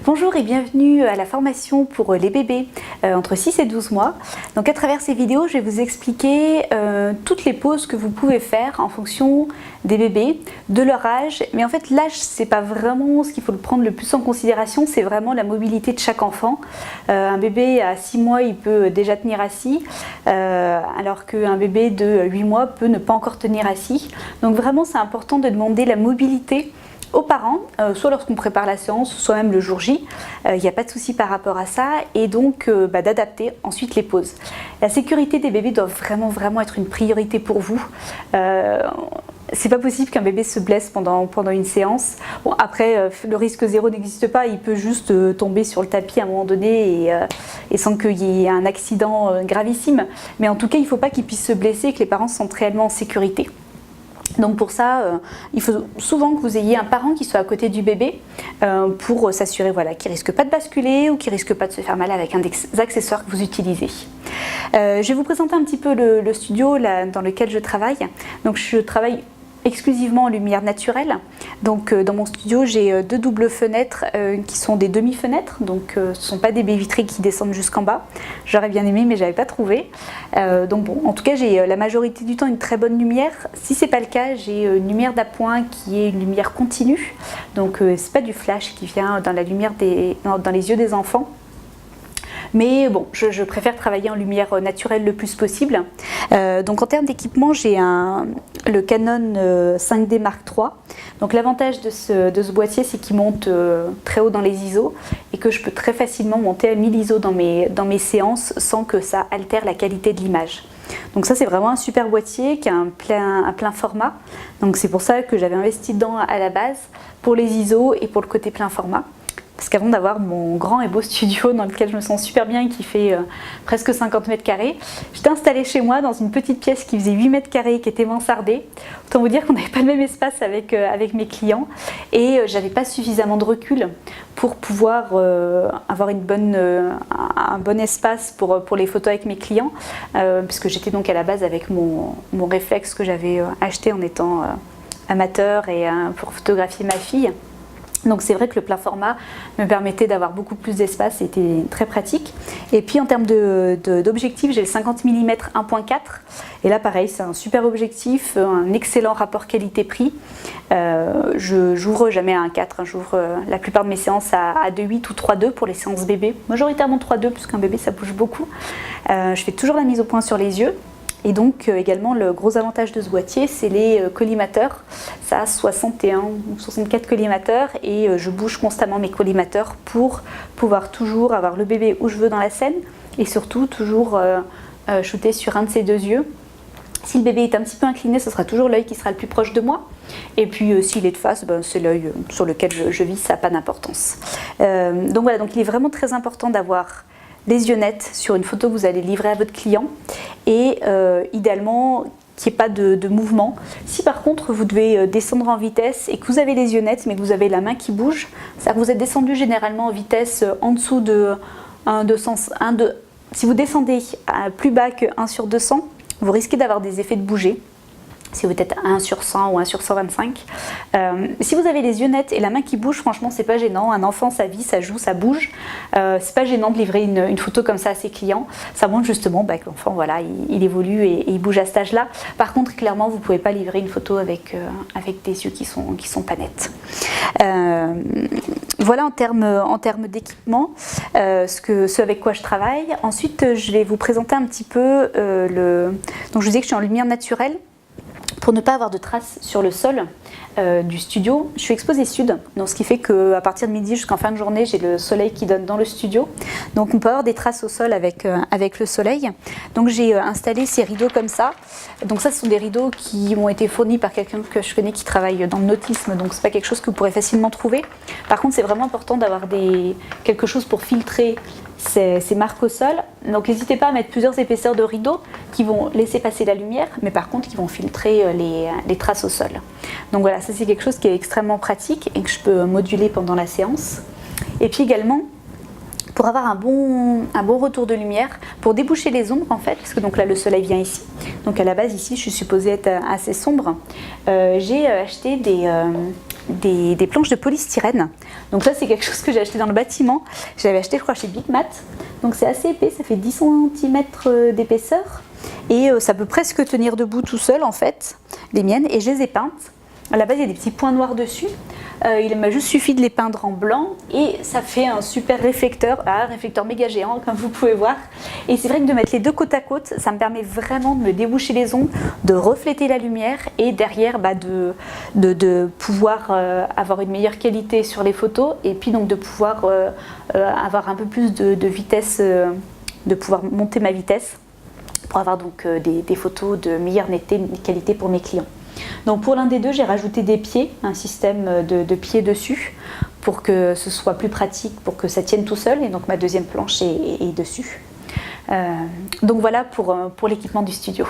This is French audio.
Bonjour et bienvenue à la formation pour les bébés entre 6 et 12 mois. Donc à travers ces vidéos, je vais vous expliquer toutes les pauses que vous pouvez faire en fonction des bébés, de leur âge. Mais en fait, l'âge, c'est pas vraiment ce qu'il faut le prendre le plus en considération, c'est vraiment la mobilité de chaque enfant. Un bébé à 6 mois, il peut déjà tenir assis, alors qu'un bébé de 8 mois peut ne pas encore tenir assis. Donc vraiment, c'est important de demander la mobilité aux parents, soit lorsqu'on prépare la séance, soit même le jour J. Il n'y a pas de souci par rapport à ça, et donc d'adapter ensuite les pauses. La sécurité des bébés doit vraiment être une priorité pour vous. C'est pas possible qu'un bébé se blesse pendant une séance. Bon, après, le risque zéro n'existe pas, il peut juste tomber sur le tapis à un moment donné et sans qu'il y ait un accident gravissime. Mais en tout cas, il ne faut pas qu'il puisse se blesser et que les parents se sentent réellement en sécurité. Donc pour ça, il faut souvent que vous ayez un parent qui soit à côté du bébé pour s'assurer qu'il ne risque pas de basculer ou qu'il ne risque pas de se faire mal avec un des accessoires que vous utilisez. Je vais vous présenter un petit peu le studio dans lequel je travaille. Donc je travaille exclusivement en lumière naturelle. Donc dans mon studio, j'ai deux doubles fenêtres qui sont des demi-fenêtres, donc ce ne sont pas des baies vitrées qui descendent jusqu'en bas. J'aurais bien aimé, mais je n'avais pas trouvé. Donc bon, en tout cas, j'ai la majorité du temps une très bonne lumière. Si ce n'est pas le cas, j'ai une lumière d'appoint qui est une lumière continue. Donc ce n'est pas du flash qui vient dans la lumière dans les yeux des enfants. Mais bon, je préfère travailler en lumière naturelle le plus possible. Donc en termes d'équipement, j'ai le Canon 5D Mark III. Donc l'avantage de ce boîtier, c'est qu'il monte très haut dans les ISO et que je peux très facilement monter à 1000 ISO dans mes séances sans que ça altère la qualité de l'image. Donc ça, c'est vraiment un super boîtier qui a un plein format. Donc c'est pour ça que j'avais investi dedans à la base pour les ISO et pour le côté plein format. Parce qu'avant d'avoir mon grand et beau studio dans lequel je me sens super bien et qui fait presque 50 mètres carrés, j'étais installée chez moi dans une petite pièce qui faisait 8 mètres carrés et qui était mansardée. Autant vous dire qu'on n'avait pas le même espace avec mes clients et j'avais pas suffisamment de recul pour pouvoir avoir un bon espace pour les photos avec mes clients, puisque j'étais donc à la base avec mon réflexe que j'avais acheté en étant amateur et pour photographier ma fille. Donc c'est vrai que le plein format me permettait d'avoir beaucoup plus d'espace, c'était très pratique. Et puis en termes d'objectif, j'ai le 50 mm 1.4 et là pareil, c'est un super objectif, un excellent rapport qualité-prix. J'ouvre jamais à 1.4, hein, j'ouvre la plupart de mes séances à 2.8 ou 3.2 pour les séances bébés, majoritairement 3.2 puisqu'un bébé ça bouge beaucoup. Je fais toujours la mise au point sur les yeux. Et donc également le gros avantage de ce boîtier, c'est les collimateurs. Ça a 61 ou 64 collimateurs et je bouge constamment mes collimateurs pour pouvoir toujours avoir le bébé où je veux dans la scène et surtout toujours shooter sur un de ses deux yeux. Si le bébé est un petit peu incliné, ce sera toujours l'œil qui sera le plus proche de moi. Et puis s'il est de face, c'est l'œil sur lequel je vis, ça n'a pas d'importance. Donc voilà, donc il est vraiment très important d'avoir les yeux nets sur une photo que vous allez livrer à votre client et idéalement qu'il n'y ait pas de mouvement. Si par contre vous devez descendre en vitesse et que vous avez les yeux nets mais que vous avez la main qui bouge, c'est-à-dire que vous êtes descendu généralement en vitesse en dessous de 1/200, si vous descendez plus bas que 1/200, vous risquez d'avoir des effets de bouger. Si vous êtes à 1/100 ou 1/125. Si vous avez les yeux nets et la main qui bouge, franchement, c'est pas gênant. Un enfant, ça vit, ça joue, ça bouge. C'est pas gênant de livrer une photo comme ça à ses clients. Ça montre justement que l'enfant, voilà, il évolue et il bouge à cet âge-là. Par contre, clairement, vous pouvez pas livrer une photo avec des yeux qui sont pas nets. Voilà en termes d'équipement, ce avec quoi je travaille. Ensuite, je vais vous présenter un petit peu donc je vous disais que je suis en lumière naturelle. Pour ne pas avoir de traces sur le sol du studio, je suis exposée sud, donc ce qui fait qu'à partir de midi jusqu'en fin de journée, j'ai le soleil qui donne dans le studio. Donc on peut avoir des traces au sol avec le soleil. Donc j'ai installé ces rideaux comme ça. Donc ça, ce sont des rideaux qui m'ont été fournis par quelqu'un que je connais qui travaille dans le nautisme, donc c'est pas quelque chose que vous pourrez facilement trouver. Par contre, c'est vraiment important d'avoir quelque chose pour filtrer ces marques au sol. Donc n'hésitez pas à mettre plusieurs épaisseurs de rideaux qui vont laisser passer la lumière, mais par contre qui vont filtrer les traces au sol. Donc voilà, ça c'est quelque chose qui est extrêmement pratique et que je peux moduler pendant la séance. Et puis également, pour avoir un bon retour de lumière, pour déboucher les ombres en fait, parce que donc là le soleil vient ici, donc à la base ici je suis supposée être assez sombre, j'ai acheté des planches de polystyrène. Donc ça c'est quelque chose que j'ai acheté dans le bâtiment. Je l'avais acheté je crois chez Big Mat. Donc c'est assez épais, ça fait 10 cm d'épaisseur. Et ça peut presque tenir debout tout seul en fait, les miennes. Et je les ai peintes. À la base il y a des petits points noirs dessus. Il m'a juste suffi de les peindre en blanc et ça fait un super réflecteur, un réflecteur méga géant comme vous pouvez voir. Et c'est vrai que de mettre les deux côte à côte, ça me permet vraiment de me déboucher les ombres, de refléter la lumière et derrière de pouvoir avoir une meilleure qualité sur les photos et puis donc de pouvoir avoir un peu plus de vitesse, de pouvoir monter ma vitesse pour avoir donc des photos de meilleure qualité pour mes clients. Donc pour l'un des deux, j'ai rajouté des pieds, un système de pieds dessus pour que ce soit plus pratique, pour que ça tienne tout seul. Et donc ma deuxième planche est dessus. Donc voilà pour l'équipement du studio.